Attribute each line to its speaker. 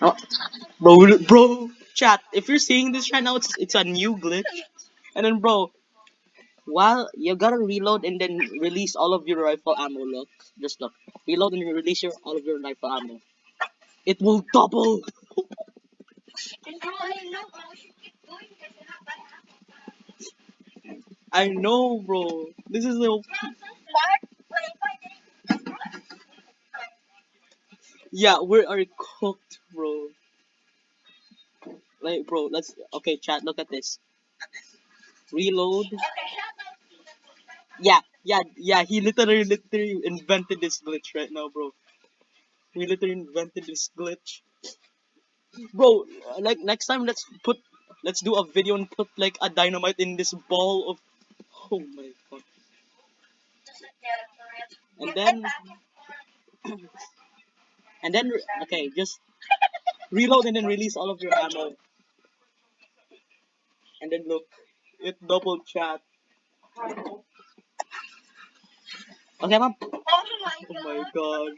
Speaker 1: Oh, bro, chat. If you're seeing this right now, it's a new glitch. And then, bro, while you gotta reload and then release all of your rifle ammo. Look, just look. Reload and release all of your rifle ammo. It will double. I know, bro. This is the yeah. We are cooked, bro. Like, bro, let's okay, chat. Look at this. Reload. Yeah. He literally invented this glitch right now, bro. He literally invented this glitch, bro. Like next time, let's do a video and put like a dynamite in this ball of. Oh my god. And then okay, just reload and then release all of your ammo. And then look, it double chat. Okay, ma'am. Oh my god.